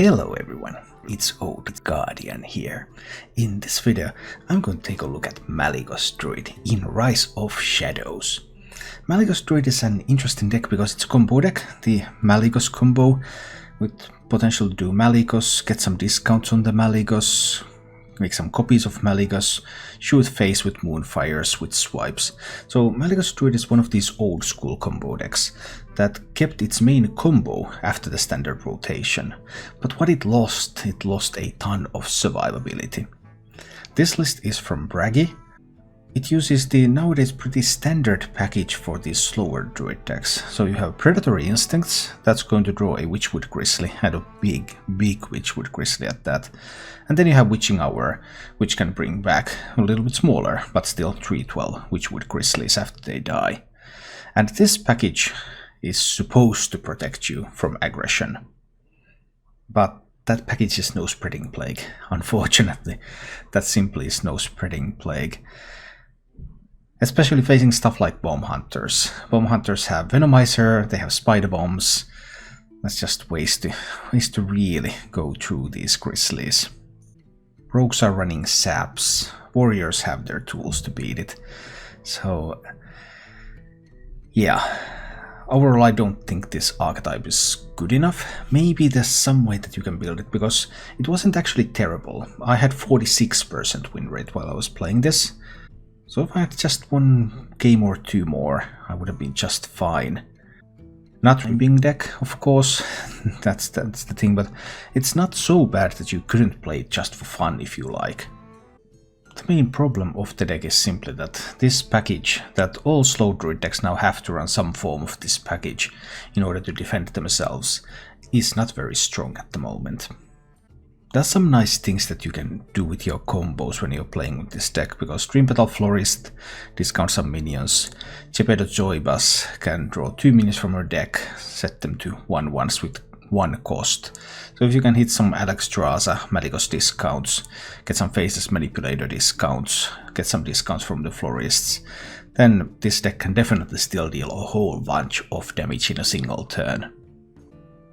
Hello everyone, it's Old Guardian here. In this video, I'm going to take a look at Malygos Druid in Rise of Shadows. Malygos Druid is an interesting deck because it's a combo deck, the Malygos combo, with potential to do Malygos, get some discounts on the Malygos, make some copies of Malygos, shoot face with Moonfires with swipes. So Malygos Druid is one of these old school combo decks that kept its main combo after the standard rotation. But what it lost a ton of survivability. This list is from Braggy. It uses the nowadays pretty standard package for these slower druid decks. So you have Predatory Instincts, that's going to draw a Witchwood Grizzly, and a big Witchwood Grizzly at that. And then you have Witching Hour, which can bring back a little bit smaller, but still 312 Witchwood Grizzlies after they die. And this package is supposed to protect you from aggression. But that package is no Spreading Plague, unfortunately. That simply is no Spreading Plague. Especially facing stuff like Bomb Hunters. Bomb Hunters have Venomizer, they have Spider Bombs. That's just ways to really go through these Grizzlies. Rogues are running Saps. Warriors have their tools to beat it. So, yeah. Overall, I don't think this archetype is good enough. Maybe there's some way that you can build it, because it wasn't actually terrible. I had 46% win rate while I was playing this. So if I had just one game or two more, I would have been just fine. Not ribbing deck, of course, that's the thing, but it's not so bad that you couldn't play it just for fun if you like. The main problem of the deck is simply that this package, that all slow druid decks now have to run some form of this package in order to defend themselves, is not very strong at the moment. There's some nice things that you can do with your combos when you're playing with this deck, because Dream Petal Florist discounts some minions, Chepedo Joybus can draw 2 minions from her deck, set them to 1/1s with 1 cost. So if you can hit some Alexstrasza Malygos discounts, get some Faceless Manipulator discounts, get some discounts from the Florists, then this deck can definitely still deal a whole bunch of damage in a single turn.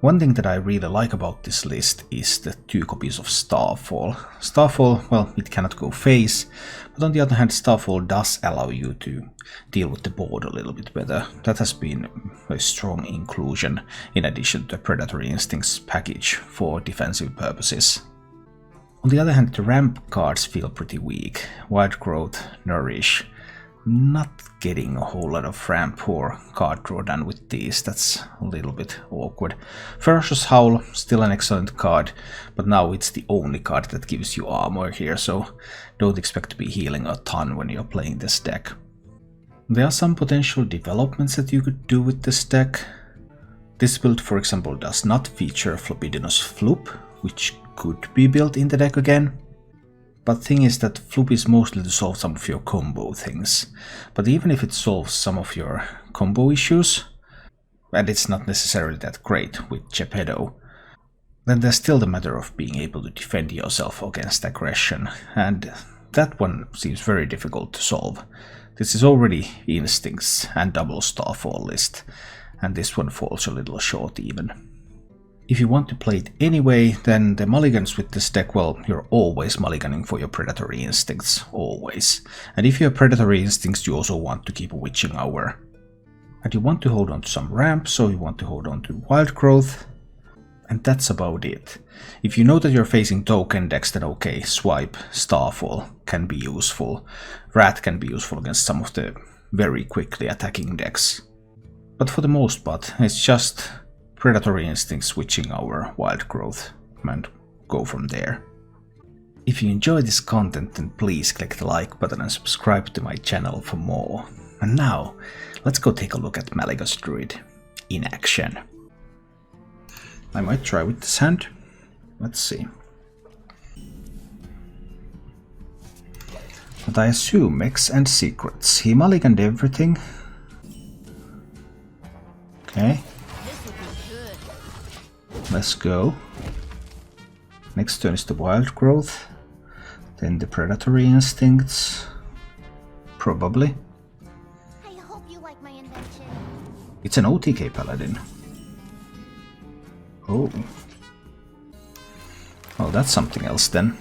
One thing that I really like about this list is the 2 copies of Starfall. Starfall, well, it cannot go face, but on the other hand, Starfall does allow you to deal with the board a little bit better. That has been a strong inclusion in addition to the Predatory Instincts package for defensive purposes. On the other hand, the ramp cards feel pretty weak. Wild Growth, Nourish. Not getting a whole lot of ramp or card draw done with these, that's a little bit awkward. Ferocious Howl, still an excellent card, but now it's the only card that gives you armor here, so don't expect to be healing a ton when you're playing this deck. There are some potential developments that you could do with this deck. This build, for example, does not feature Flopidinous Floop, which could be built in the deck again. But the thing is that Floop is mostly to solve some of your combo things. But even if it solves some of your combo issues, and it's not necessarily that great with Chepedo, then there's still the matter of being able to defend yourself against aggression, and that one seems very difficult to solve. This is already Instincts and double Starfall list, and this one falls a little short even. If you want to play it anyway, then the mulligans with this deck, well, you're always mulliganing for your Predatory Instincts, always. And if you have Predatory Instincts, you also want to keep a Witching Hour. And you want to hold on to some ramp, so you want to hold on to Wild Growth. And that's about it. If you know that you're facing token decks, then okay, Swipe, Starfall can be useful. Rat can be useful against some of the very quickly attacking decks. But for the most part, it's just Predatory Instincts, Witching Hour, Wild Growth, and go from there. If you enjoy this content, then please click the like button and subscribe to my channel for more. And now, let's go take a look at Malygos Druid in action. I might try with this hand. Let's see. But I assume X and Secrets. He mulliganed everything. Okay. Let's go. Next turn is the Wild Growth, then the Predatory Instincts, probably. I hope you like my invention. It's an OTK Paladin. Oh. Well, that's something else then.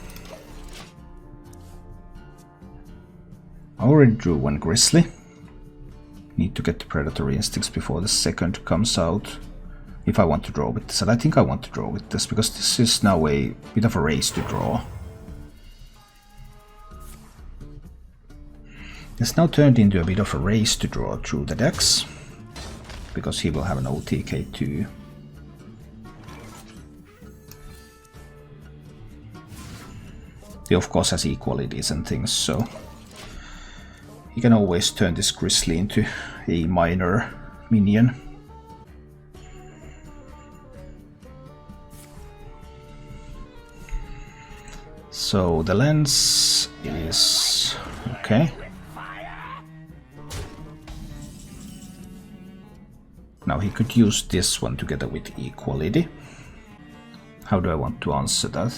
I already drew one Grizzly. Need to get the Predatory Instincts before the second comes out. If I want to draw with this, and I think I want to draw with this, because this is now a bit of a race to draw. It's now turned into a bit of a race to draw through the decks, because he will have an OTK too. He of course has equalities and things, so he can always turn this Grizzly into a minor minion. So the lens is okay. Now he could use this one together with equality. How do I want to answer that?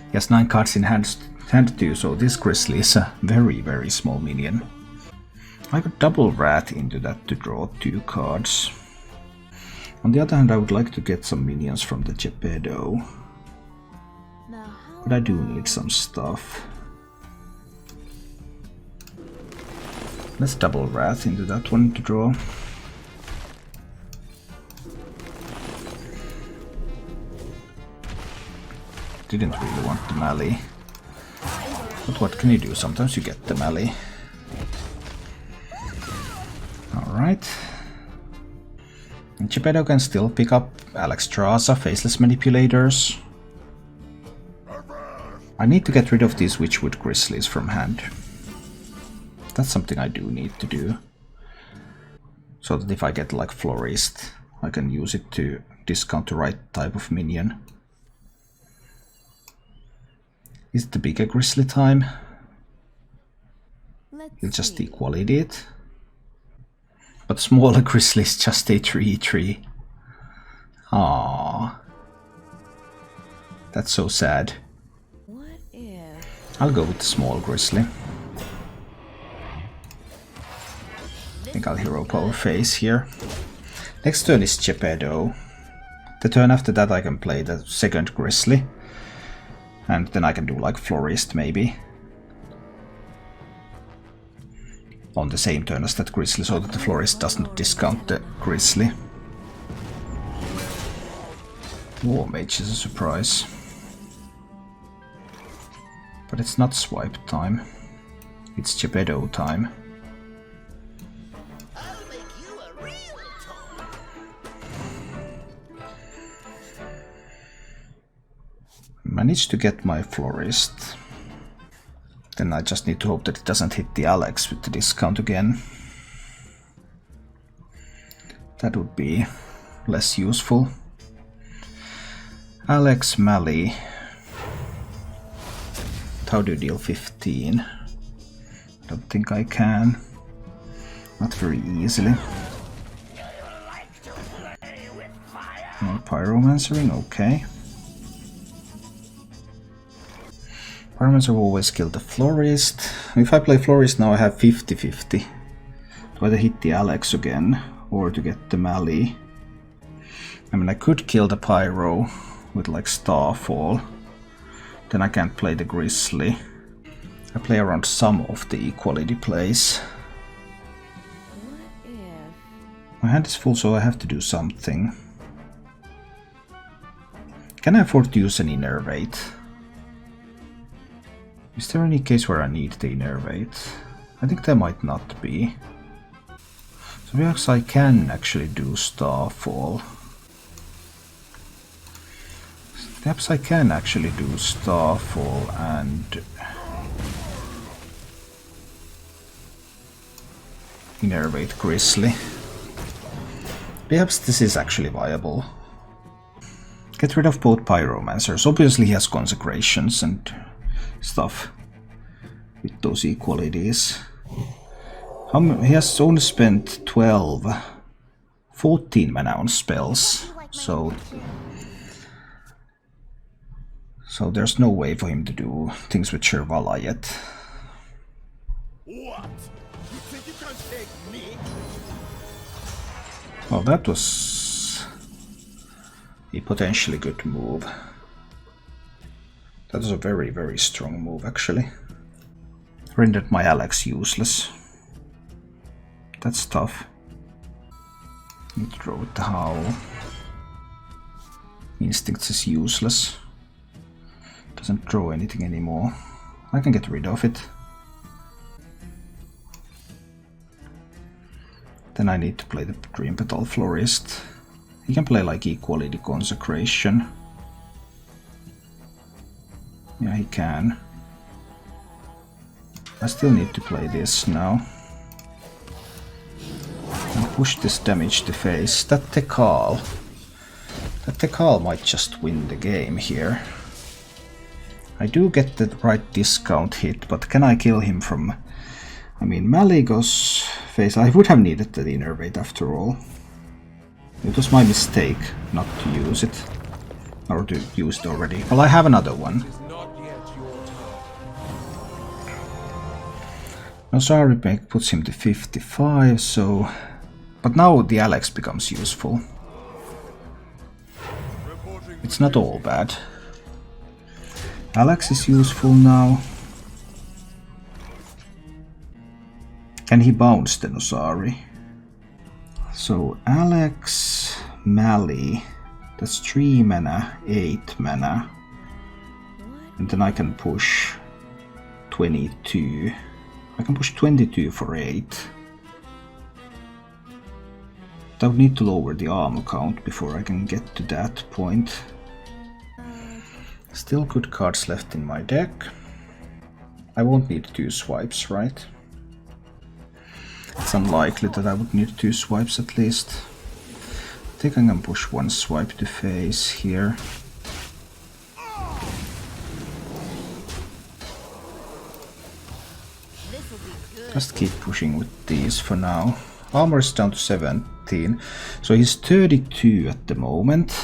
He has 9 cards in hand too, so this Grizzly is a very, very small minion. I could double Wrath into that to draw 2 cards. On the other hand, I would like to get some minions from the Geppetto. But I do need some stuff. Let's double Wrath into that one to draw. Didn't really want the Mally. But what can you do? Sometimes you get the Mally. Alright. And Geppetto can still pick up Alexstrasza, Faceless Manipulators. I need to get rid of these Witchwood Grizzlies from hand. That's something I do need to do. So that if I get like Florist, I can use it to discount the right type of minion. Is it the bigger Grizzly time? He'll just equality it. But smaller Grizzly is just a 3/3. Aww. That's so sad. I'll go with the small Grizzly. I think I'll Hero Power Face here. Next turn is Geppetto. The turn after that I can play the second Grizzly. And then I can do like Florist maybe. On the same turn as that Grizzly, so that the Florist doesn't discount the Grizzly. War Mage is a surprise. But it's not swipe time. It's Geppetto time. Managed to get my Florist. Then I just need to hope that it doesn't hit the Alex with the discount again. That would be less useful. Alex, Mally. How do you deal 15? I don't think I can. Not very easily. No Pyromancering, okay. Pyromancer always kill the Florist. If I play Florist now I have 50-50. To either hit the Alex again or to get the Mally. I mean I could kill the Pyro with like Starfall. Then I can't play the Grizzly. I play around some of the equality plays. My hand is full, so I have to do something. Can I afford to use an Innervate? Is there any case where I need the Innervate? I think there might not be. So perhaps I can actually do Starfall. Perhaps I can actually do Starfall and Innervate Grizzly. Perhaps this is actually viable. Get rid of both Pyromancers. Obviously he has Consecrations and stuff with those equalities. He has only spent 14 mana on spells, so there's no way for him to do things with Shirvala yet. What? You think you can take me? Well, that was a potentially good move. That was a very, very strong move, actually. Rendered my Alex useless. That's tough. Need to draw with the Howl. Instincts is useless. Doesn't draw anything anymore. I can get rid of it. Then I need to play the Dream Petal Florist. He can play like Equality Consecration. Yeah, he can. I still need to play this now. And push this damage to face. That Tekal. That Tekal might just win the game here. I do get the right discount hit, but can I kill him from... I mean, Malygos face... I would have needed the Innervate after all. It was my mistake not to use it. Or to use it already. Well, I have another one. Nosari puts him to 55, so... But now the Alex becomes useful. It's not all bad. Alex is useful now. Can he bounce the Nosari? So Alex, Mali, that's 3 mana, 8 mana. And then I can push 22. I can push 22 for 8. I would need to lower the armor count before I can get to that point. Still good cards left in my deck. I won't need 2 swipes, right? It's unlikely that I would need 2 swipes at least. I think I can push 1 swipe to face here. Just keep pushing with these for now. Armor is down to 17, so he's 32 at the moment.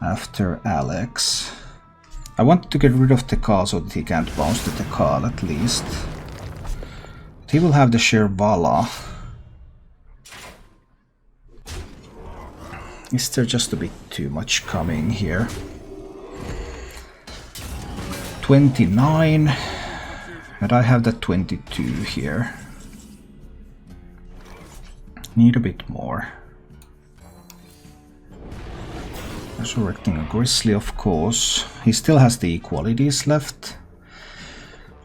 After Alex. I want to get rid of Tekal so that he can't bounce the Tekal at least. But he will have the Shervala. Is there just a bit too much coming here? 29. And I have that 22 here. Need a bit more. Resurrecting a Grizzly, of course. He still has the equalities left.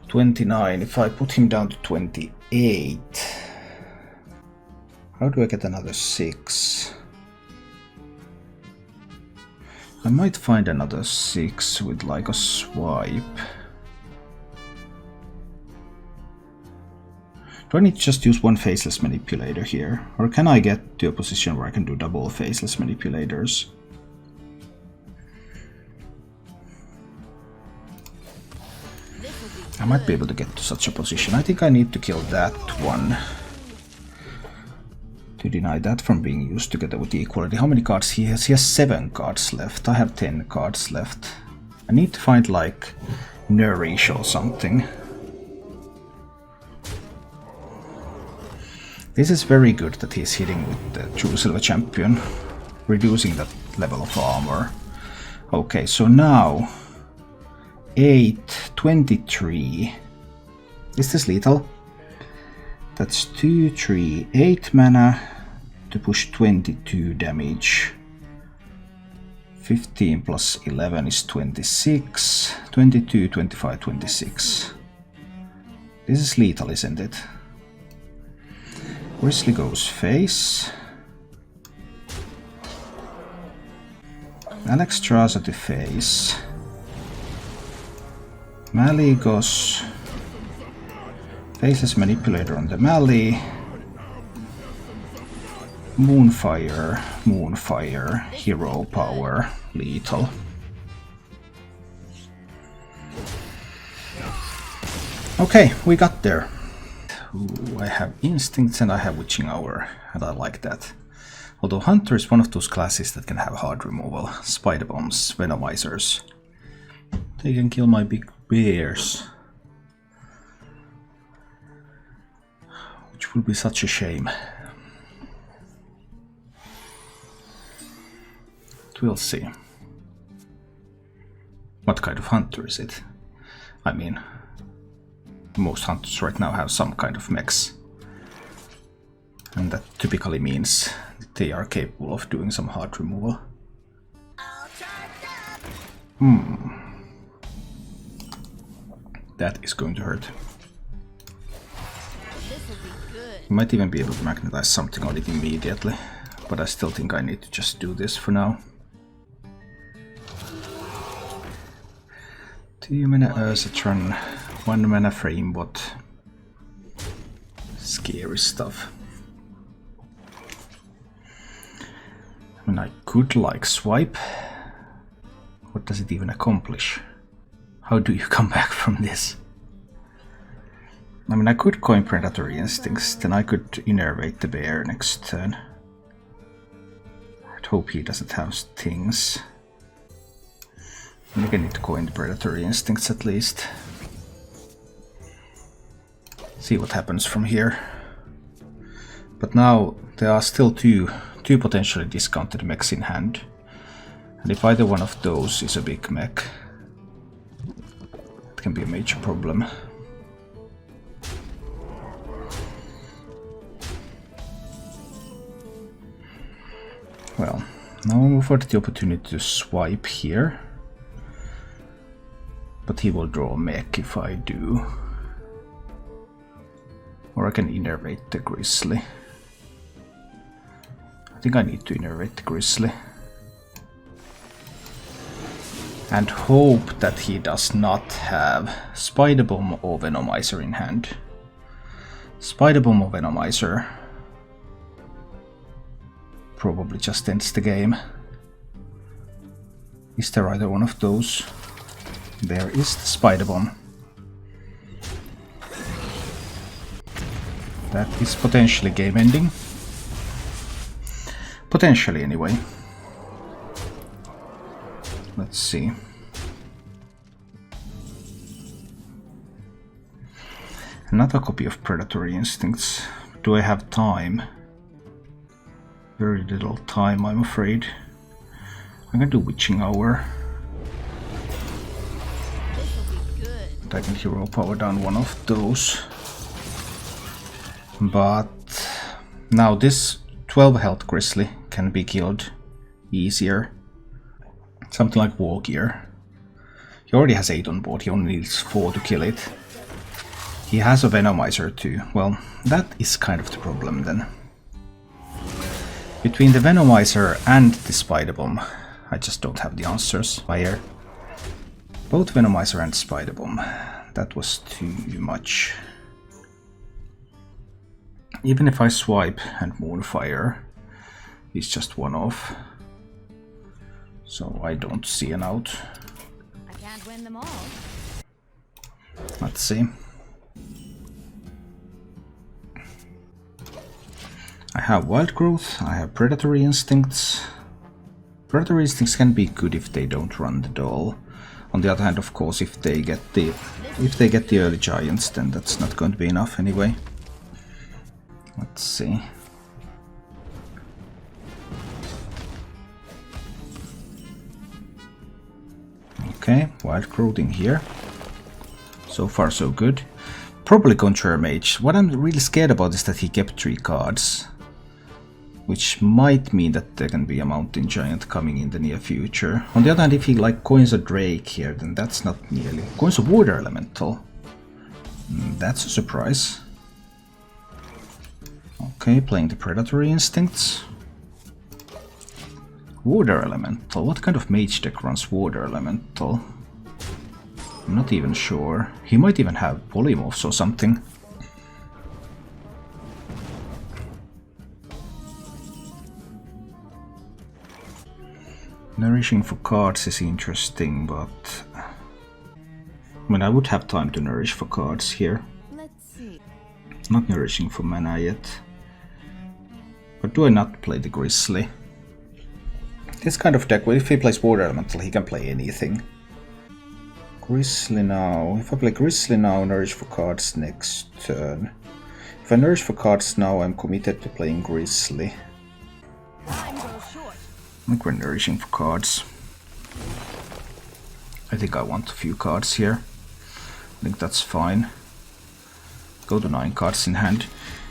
29. If I put him down to 28... How do I get another 6? I might find another 6 with like a swipe. Do I need to just use 1 Faceless Manipulator here? Or can I get to a position where I can do double Faceless Manipulators? I might be able to get to such a position. I think I need to kill that one. To deny that from being used together with the equality. How many cards he has? He has 7 cards left. I have 10 cards left. I need to find like Nourish or something. This is very good that he's hitting with the True Silver Champion, reducing that level of armor. Okay, so now 8, 23. Is this lethal? That's 2, 3, 8 mana to push 22 damage. 15 plus 11 is 26. 22, 25, 26. This is lethal, isn't it? Grizzly goes face. Alex draws at the face. Malygos. Faceless Manipulator on the Mali. Moonfire, Moonfire, Hero Power, lethal. Okay, we got there. Ooh, I have Instincts and I have Witching Hour, and I like that. Although Hunter is one of those classes that can have hard removal. Spider Bombs, Venomizers. They can kill my big bears. Which would be such a shame. But we'll see. What kind of hunter is it? I mean, most hunters right now have some kind of mechs. And that typically means that they are capable of doing some hard removal. That is going to hurt. You might even be able to magnetize something on it immediately, but I still think I need to just do this for now. 2 mana Ursatron, 1 mana Framebot. Scary stuff. I mean, I could like swipe. What does it even accomplish? How do you come back from this? I mean, I could coin Predatory Instincts, then I could innervate the bear next turn. I'd hope he doesn't have things. I think I need to coin the Predatory Instincts at least. See what happens from here. But now there are still two potentially discounted mechs in hand. And if either one of those is a big mech, it can be a major problem. Well, now I'm afforded the opportunity to swipe here. But he will draw a mech if I do. Or I can innervate the Grizzly. I think I need to innervate the Grizzly. And hope that he does not have Spider Bomb or Venomizer in hand. Spider Bomb or Venomizer probably just ends the game. Is there either one of those? There is the Spider Bomb. That is potentially game ending. Potentially, anyway. Let's see. Another copy of Predatory Instincts. Do I have time? Very little time, I'm afraid. I'm gonna do Witching Hour. I can hero power down one of those. But now this 12 health Grizzly can be killed easier. Something like War Gear. He already has 8 on board, he only needs 4 to kill it. He has a Venomizer too. Well, that is kind of the problem then. Between the Venomizer and the Spider Bomb, I just don't have the answers. Fire. Both Venomizer and Spider Bomb. That was too much. Even if I swipe and Moonfire, he's just one off. So I don't see an out. I can't win them all. Let's see. I have Wild Growth, I have Predatory Instincts. Predatory Instincts can be good if they don't run the doll. On the other hand, of course, if they get the early giants, then that's not going to be enough anyway. Let's see. Okay, Wild Growth in here. So far so good. Probably Conjurer Mage. What I'm really scared about is that he kept 3 cards. Which might mean that there can be a Mountain Giant coming in the near future. On the other hand, if he like coins a Drake here, then that's not nearly... Coins a Water Elemental. That's a surprise. Okay, playing the Predatory Instincts. Water Elemental. What kind of mage deck runs Water Elemental? I'm not even sure. He might even have Polymorphs or something. Nourishing for cards is interesting, but... I mean, I would have time to nourish for cards here. Let's see. Not nourishing for mana yet. But do I not play the Grizzly? This kind of deck, well, if he plays Water Elemental, he can play anything. Grizzly now. If I play Grizzly now, nourish for cards next turn. If I nourish for cards now, I'm committed to playing Grizzly. I think we're nourishing for cards. I think I want a few cards here. I think that's fine. Go to 9 cards in hand.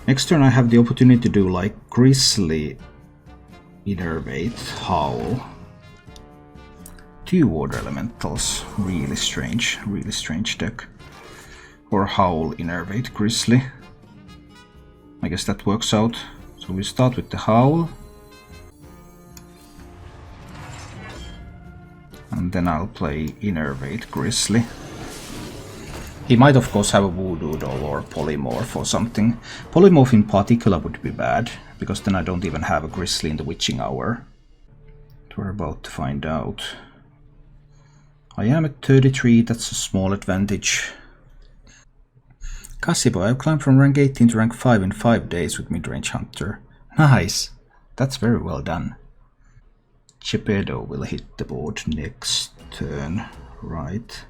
Next turn I have the opportunity to do like Grizzly, Innervate, Howl. 2 Water Elementals. Really strange deck. Or Howl, Innervate, Grizzly. I guess that works out. So we start with the Howl. And then I'll play Innervate, Grizzly. He might of course have a Voodoo Doll or Polymorph or something. Polymorph in particular would be bad, because then I don't even have a Grizzly in the Witching Hour. We're about to find out. I am at 33, that's a small advantage. Cassibo, I've climbed from rank 18 to rank 5 in 5 days with Midrange Hunter. Nice! That's very well done. Gepedo will hit the board next turn, right?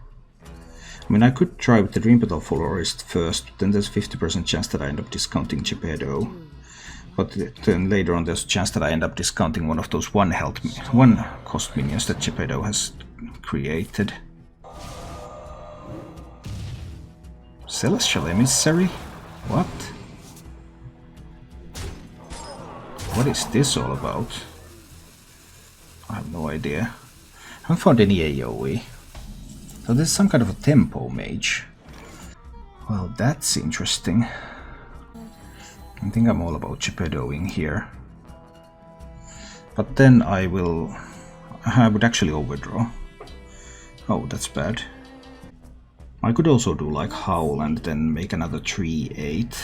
I mean, I could try with the Dream Petal Florist first, but then there's a 50% chance that I end up discounting Gepedo. But then later on there's a chance that I end up discounting one of those one cost minions that Gepedo has created. Celestial Emissary? What? What is this all about? I have no idea. I haven't found any AoE. So this is some kind of a tempo mage. Well, that's interesting. I think I'm all about Gepedoing here. But then I would actually overdraw. Oh, that's bad. I could also do like Howl and then make another 3/8.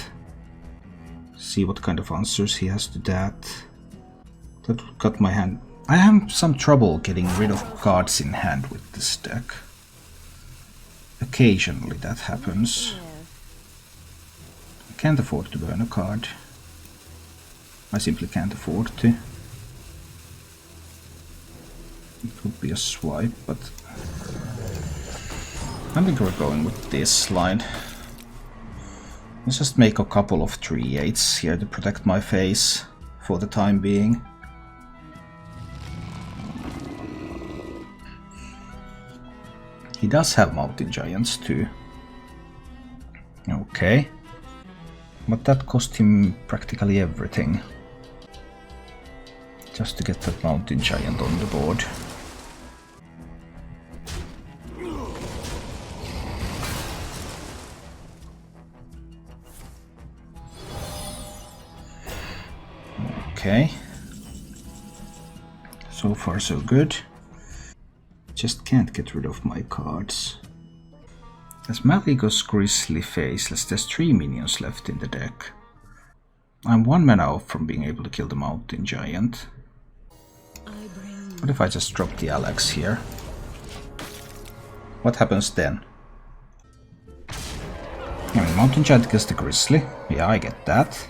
See what kind of answers he has to that. That would cut my hand. I have some trouble getting rid of cards in hand with this deck. Occasionally that happens. I can't afford to burn a card. I simply can't afford to. It would be a swipe, but I think we're going with this line. Let's just make a couple of 3/8s here to protect my face for the time being. He does have Mountain Giants too. Okay. But that cost him practically everything. Just to get that Mountain Giant on the board. Okay. So far so good. Just can't get rid of my cards. There's Malygos Grizzly Faceless. There's 3 minions left in the deck. I'm 1 mana off from being able to kill the Mountain Giant. What if I just drop the Alex here? What happens then? I mean, Mountain Giant kills the Grizzly. Yeah, I get that.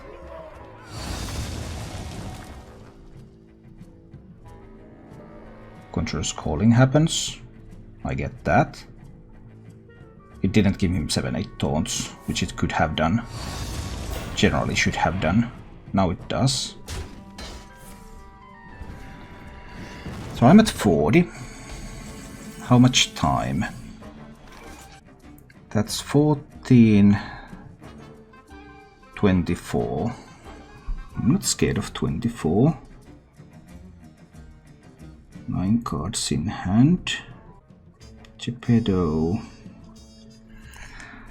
Conjurer's Calling happens. I get that. It didn't give him 7/8 taunts, which it could have done. Generally should have done. Now it does. So I'm at 40. How much time? That's 14... 24. I'm not scared of 24. 9 cards in hand. Gepedo.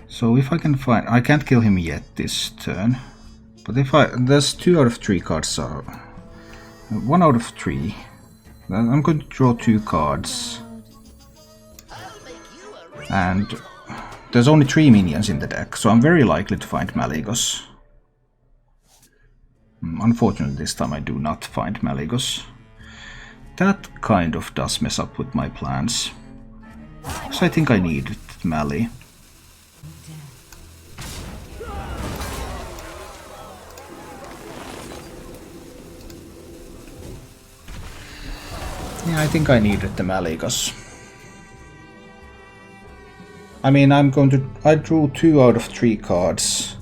So if I can find... I can't kill him yet this turn. But if there's 2 out of 3 cards are... 1 out of 3. Then I'm going to draw 2 cards. And there's only 3 minions in the deck, so I'm very likely to find Malygos. Unfortunately this time I do not find Malygos. That kind of does mess up with my plans. So I think I need Mally. Yeah, I think I needed the Malygos. I mean, I drew 2 out of 3 cards.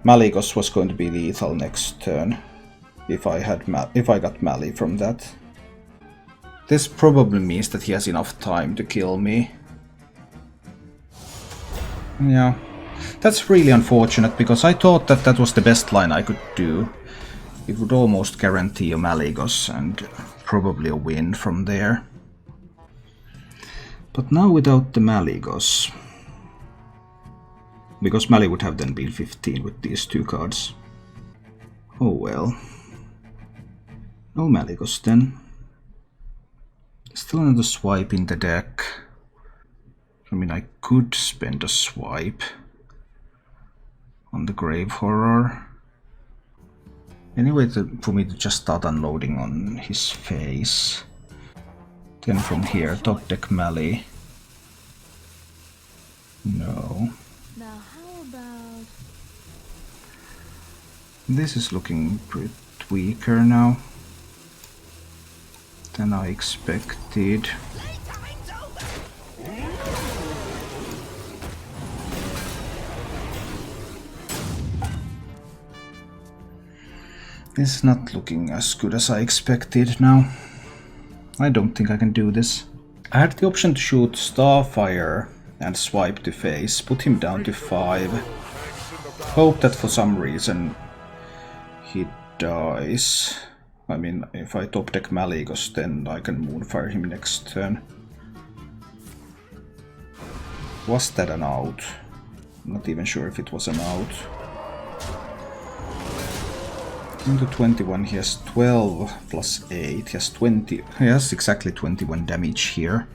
Malygos was going to be lethal next turn if I got Mally from that. This probably means that he has enough time to kill me. Yeah. That's really unfortunate, because I thought that that was the best line I could do. It would almost guarantee a Malygos and probably a win from there. But now without the Malygos, because Mali would have then been 15 with these two cards. Oh well. No Malygos then. Still another swipe in the deck. I mean, I could spend a swipe on the Grave Horror. Anyway, for me to just start unloading on his face. Then from here, top deck Mali. No. Now how about... This is looking pretty weaker now than I expected. This is not looking as good as I expected now. I don't think I can do this. I had the option to shoot Starfire and swipe to face, put him down to 5. Hope that for some reason he dies. I mean, if I top deck Malygos, then I can Moonfire him next turn. Was that an out? I'm not even sure if it was an out. Into 21, he has 12 plus 8, he has 20, he has exactly 21 damage here.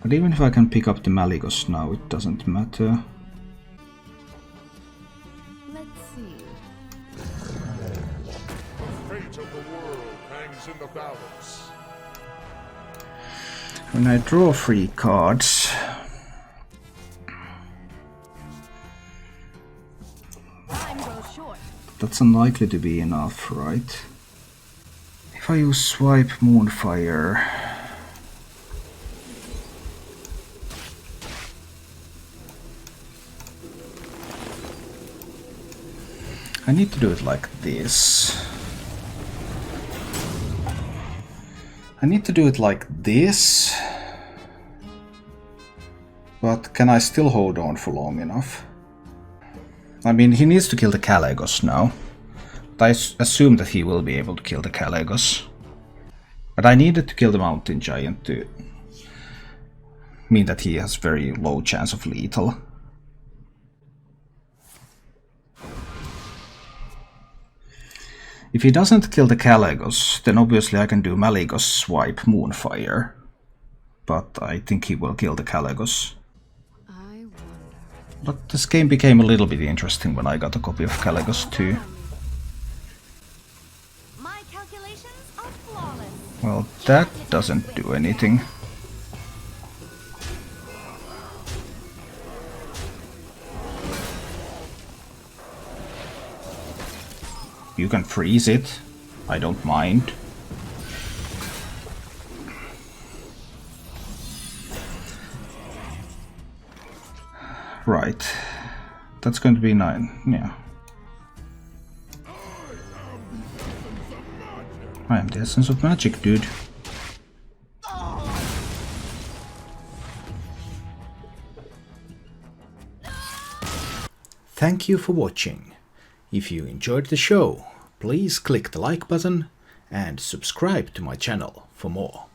But even if I can pick up the Malygos now, it doesn't matter. Let's see. The fate of the world hangs in the balance. When I draw 3 cards, Time goes short. that's unlikely to be enough, right? If I use Swipe Moonfire... I need to do it like this. I need to do it like this. But can I still hold on for long enough? I mean, he needs to kill the Malygos now. But I assume that he will be able to kill the Malygos. But I needed to kill the Mountain Giant to mean that he has very low chance of lethal. If he doesn't kill the Malygos, then obviously I can do Malygos Swipe Moonfire. But I think he will kill the Malygos. I wonder. But this game became a little bit interesting when I got a copy of Malygos too. My calculations are flawless. Well, that doesn't do anything. You can freeze it. I don't mind. Right. That's going to be 9. Yeah. I am the essence of magic, dude. Thank you for watching. If you enjoyed the show, please click the like button and subscribe to my channel for more.